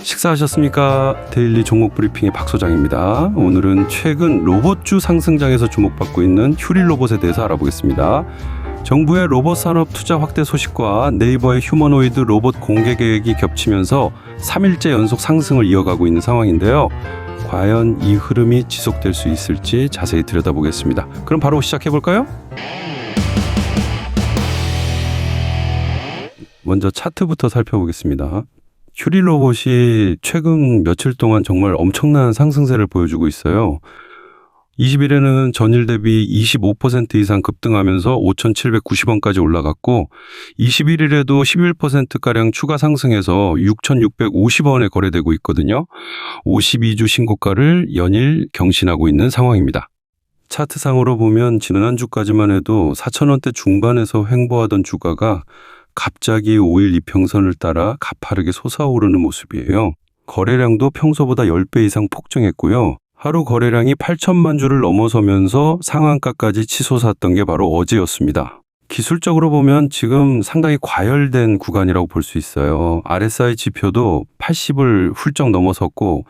식사하셨습니까? 데일리 종목 브리핑의 박 소장입니다. 오늘은 최근 로봇주 상승장에서 주목받고 있는 휴리 로봇에 대해서 알아보겠습니다. 정부의 로봇 산업 투자 확대 소식과 네이버의 휴머노이드 로봇 공개 계획이 겹치면서 3일째 연속 상승을 이어가고 있는 상황인데요. 과연 이 흐름이 지속될 수 있을지 자세히 들여다보겠습니다. 그럼 바로 시작해볼까요? 먼저 차트부터 살펴보겠습니다. 휴리 로봇이 최근 며칠 동안 정말 엄청난 상승세를 보여주고 있어요. 20일에는 전일 대비 25% 이상 급등하면서 5,790원까지 올라갔고 21일에도 11%가량 추가 상승해서 6,650원에 거래되고 있거든요. 52주 신고가를 연일 경신하고 있는 상황입니다. 차트상으로 보면 지난주까지만 해도 4,000원대 중반에서 횡보하던 주가가 갑자기 5일 이평선을 따라 가파르게 솟아오르는 모습이에요. 거래량도 평소보다 10배 이상 폭증했고요. 하루 거래량이 8천만 주를 넘어서면서 상한가까지 치솟았던 게 바로 어제였습니다. 기술적으로 보면 지금 상당히 과열된 구간이라고 볼 수 있어요. RSI 지표도 80을 훌쩍 넘어섰고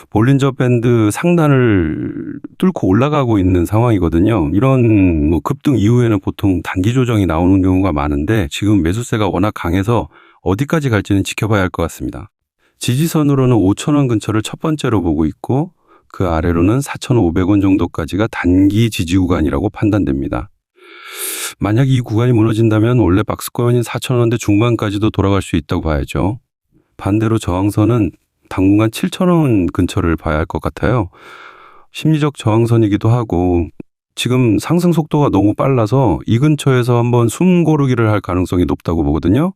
볼린저 밴드 상단을 뚫고 올라가고 있는 상황이거든요. 이런 급등 이후에는 보통 단기 조정이 나오는 경우가 많은데 지금 매수세가 워낙 강해서 어디까지 갈지는 지켜봐야 할 것 같습니다. 지지선으로는 5,000원 근처를 첫 번째로 보고 있고 그 아래로는 4,500원 정도까지가 단기 지지 구간이라고 판단됩니다. 만약 이 구간이 무너진다면 원래 박스권인 4,000원대 중반까지도 돌아갈 수 있다고 봐야죠. 반대로 저항선은 당분간 7,000원 근처를 봐야 할 것 같아요. 심리적 저항선이기도 하고 지금 상승 속도가 너무 빨라서 이 근처에서 한번 숨 고르기를 할 가능성이 높다고 보거든요.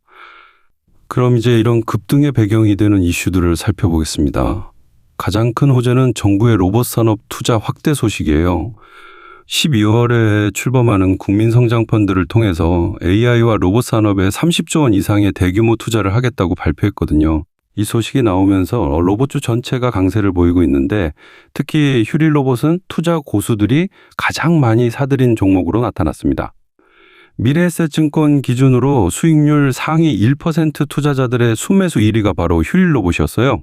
그럼 이제 이런 급등의 배경이 되는 이슈들을 살펴보겠습니다. 가장 큰 호재는 정부의 로봇 산업 투자 확대 소식이에요. 12월에 출범하는 국민성장펀드를 통해서 AI와 로봇 산업에 30조 원 이상의 대규모 투자를 하겠다고 발표했거든요. 이 소식이 나오면서 로봇주 전체가 강세를 보이고 있는데 특히 휴리 로봇은 투자 고수들이 가장 많이 사들인 종목으로 나타났습니다. 미래에셋증권 기준으로 수익률 상위 1% 투자자들의 순매수 1위가 바로 휴리 로봇이었어요.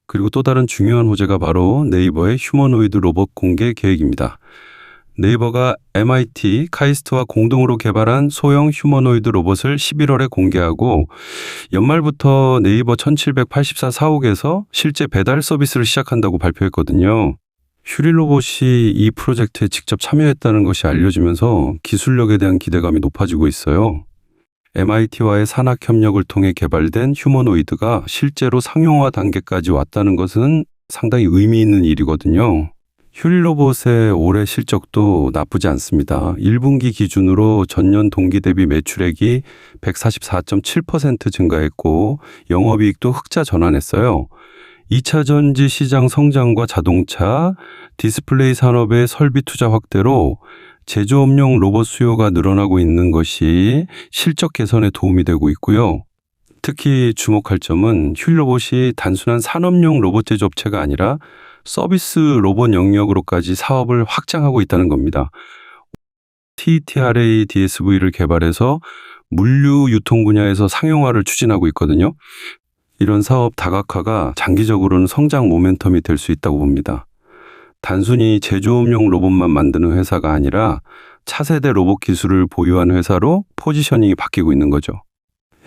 그리고 또 다른 중요한 호재가 바로 네이버의 휴머노이드 로봇 공개 계획입니다. 네이버가 MIT, 카이스트와 공동으로 개발한 소형 휴머노이드 로봇을 11월에 공개하고 연말부터 네이버 1784 사옥에서 실제 배달 서비스를 시작한다고 발표했거든요. 휴리 로봇이 이 프로젝트에 직접 참여했다는 것이 알려지면서 기술력에 대한 기대감이 높아지고 있어요. MIT와의 산학 협력을 통해 개발된 휴머노이드가 실제로 상용화 단계까지 왔다는 것은 상당히 의미 있는 일이거든요. 휴리 로봇의 올해 실적도 나쁘지 않습니다. 1분기 기준으로 전년 동기 대비 매출액이 144.7% 증가했고 영업이익도 흑자 전환했어요. 2차 전지 시장 성장과 자동차, 디스플레이 산업의 설비 투자 확대로 제조업용 로봇 수요가 늘어나고 있는 것이 실적 개선에 도움이 되고 있고요. 특히 주목할 점은 휴리 로봇이 단순한 산업용 로봇 제조업체가 아니라 서비스 로봇 영역으로까지 사업을 확장하고 있다는 겁니다. TTRA DSV를 개발해서 물류 유통 분야에서 상용화를 추진하고 있거든요. 이런 사업 다각화가 장기적으로는 성장 모멘텀이 될 수 있다고 봅니다. 단순히 제조업용 로봇만 만드는 회사가 아니라 차세대 로봇 기술을 보유한 회사로 포지셔닝이 바뀌고 있는 거죠.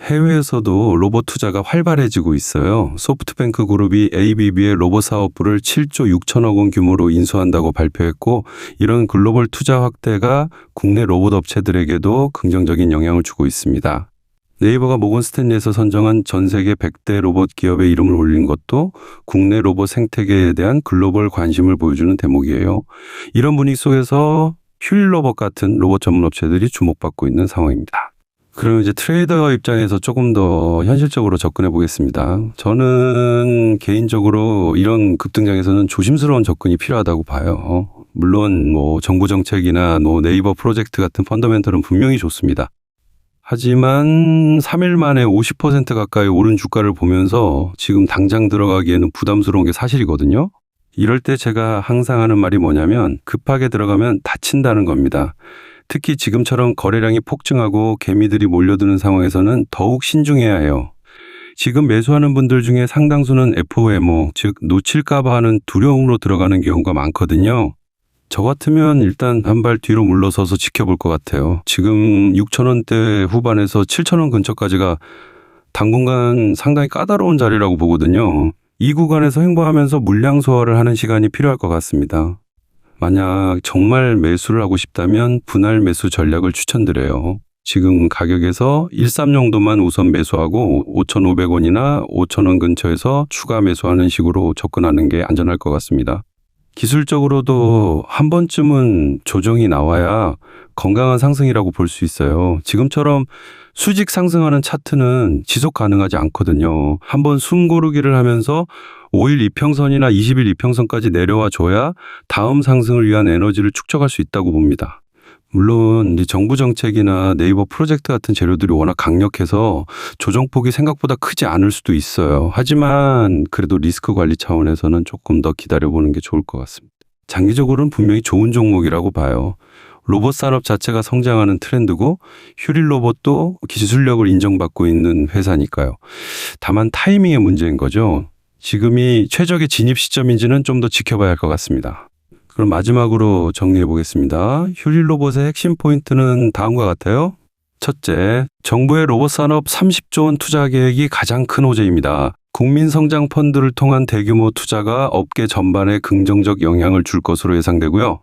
해외에서도 로봇 투자가 활발해지고 있어요. 소프트뱅크 그룹이 ABB의 로봇 사업부를 7조 6천억 원 규모로 인수한다고 발표했고 이런 글로벌 투자 확대가 국내 로봇 업체들에게도 긍정적인 영향을 주고 있습니다. 네이버가 모건 스탠리에서 선정한 전 세계 100대 로봇 기업의 이름을 올린 것도 국내 로봇 생태계에 대한 글로벌 관심을 보여주는 대목이에요. 이런 분위기 속에서 휴리 로봇 같은 로봇 전문 업체들이 주목받고 있는 상황입니다. 그럼 이제 트레이더 입장에서 조금 더 현실적으로 접근해 보겠습니다. 저는 개인적으로 이런 급등장에서는 조심스러운 접근이 필요하다고 봐요. 물론 정부 정책이나 네이버 프로젝트 같은 펀더멘털은 분명히 좋습니다. 하지만 3일 만에 50% 가까이 오른 주가를 보면서 지금 당장 들어가기에는 부담스러운 게 사실이거든요. 이럴 때 제가 항상 하는 말이 뭐냐면 급하게 들어가면 다친다는 겁니다. 특히 지금처럼 거래량이 폭증하고 개미들이 몰려드는 상황에서는 더욱 신중해야 해요. 지금 매수하는 분들 중에 상당수는 FOMO, 즉 놓칠까봐 하는 두려움으로 들어가는 경우가 많거든요. 저 같으면 일단 한 발 뒤로 물러서서 지켜볼 것 같아요. 지금 6,000원대 후반에서 7,000원 근처까지가 당분간 상당히 까다로운 자리라고 보거든요. 이 구간에서 횡보하면서 물량 소화를 하는 시간이 필요할 것 같습니다. 만약 정말 매수를 하고 싶다면 분할 매수 전략을 추천드려요. 지금 가격에서 13 정도만 우선 매수하고 5,500원이나 5,000원 근처에서 추가 매수하는 식으로 접근하는 게 안전할 것 같습니다. 기술적으로도 한 번쯤은 조정이 나와야 건강한 상승이라고 볼 수 있어요. 지금처럼 수직 상승하는 차트는 지속 가능하지 않거든요. 한번 숨 고르기를 하면서 5일 이평선이나 20일 이평선까지 내려와 줘야 다음 상승을 위한 에너지를 축적할 수 있다고 봅니다. 물론 정부 정책이나 네이버 프로젝트 같은 재료들이 워낙 강력해서 조정폭이 생각보다 크지 않을 수도 있어요. 하지만 그래도 리스크 관리 차원에서는 조금 더 기다려보는 게 좋을 것 같습니다. 장기적으로는 분명히 좋은 종목이라고 봐요. 로봇 산업 자체가 성장하는 트렌드고 휴릴 로봇도 기술력을 인정받고 있는 회사니까요. 다만 타이밍의 문제인 거죠. 지금이 최적의 진입 시점인지는 좀 더 지켜봐야 할 것 같습니다. 그럼 마지막으로 정리해 보겠습니다. 휴릴 로봇의 핵심 포인트는 다음과 같아요. 첫째, 정부의 로봇 산업 30조 원 투자 계획이 가장 큰 호재입니다. 국민 성장 펀드를 통한 대규모 투자가 업계 전반에 긍정적 영향을 줄 것으로 예상되고요.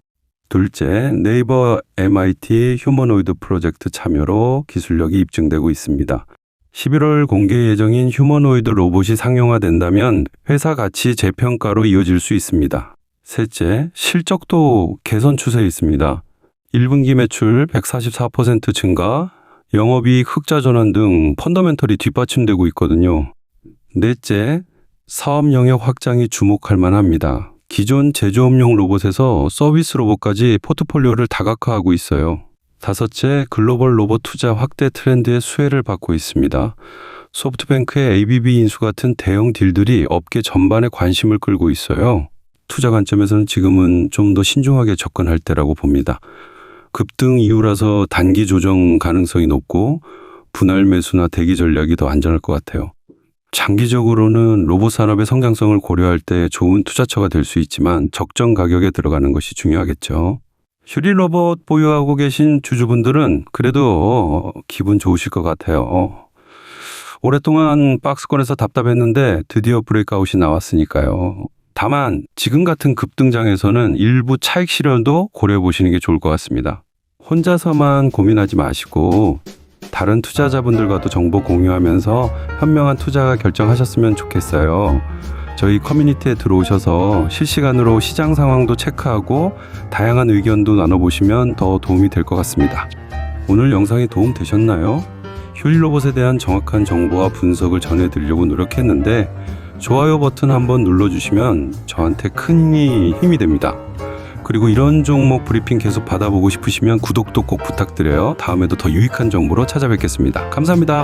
둘째, 네이버 MIT 휴머노이드 프로젝트 참여로 기술력이 입증되고 있습니다. 11월 공개 예정인 휴머노이드 로봇이 상용화된다면 회사 가치 재평가로 이어질 수 있습니다. 셋째, 실적도 개선 추세에 있습니다. 1분기 매출 144% 증가, 영업이익 흑자 전환 등 펀더멘털이 뒷받침되고 있거든요. 넷째, 사업 영역 확장이 주목할 만합니다. 기존 제조업용 로봇에서 서비스 로봇까지 포트폴리오를 다각화하고 있어요. 다섯째, 글로벌 로봇 투자 확대 트렌드의 수혜를 받고 있습니다. 소프트뱅크의 ABB 인수 같은 대형 딜들이 업계 전반에 관심을 끌고 있어요. 투자 관점에서는 지금은 좀 더 신중하게 접근할 때라고 봅니다. 급등 이후라서 단기 조정 가능성이 높고 분할 매수나 대기 전략이 더 안전할 것 같아요. 장기적으로는 로봇 산업의 성장성을 고려할 때 좋은 투자처가 될 수 있지만 적정 가격에 들어가는 것이 중요하겠죠. 휴릴 로봇 보유하고 계신 주주분들은 그래도 기분 좋으실 것 같아요. 오랫동안 박스권에서 답답했는데 드디어 브레이크아웃이 나왔으니까요. 다만 지금 같은 급등장에서는 일부 차익 실현도 고려해 보시는 게 좋을 것 같습니다. 혼자서만 고민하지 마시고 다른 투자자분들과도 정보 공유하면서 현명한 투자 결정하셨으면 좋겠어요. 저희 커뮤니티에 들어오셔서 실시간으로 시장 상황도 체크하고 다양한 의견도 나눠보시면 더 도움이 될 것 같습니다. 오늘 영상이 도움 되셨나요? 휴릴 로봇에 대한 정확한 정보와 분석을 전해드리려고 노력했는데 좋아요 버튼 한번 눌러주시면 저한테 큰 힘이 됩니다. 그리고 이런 종목 브리핑 계속 받아보고 싶으시면 구독도 꼭 부탁드려요. 다음에도 더 유익한 정보로 찾아뵙겠습니다. 감사합니다.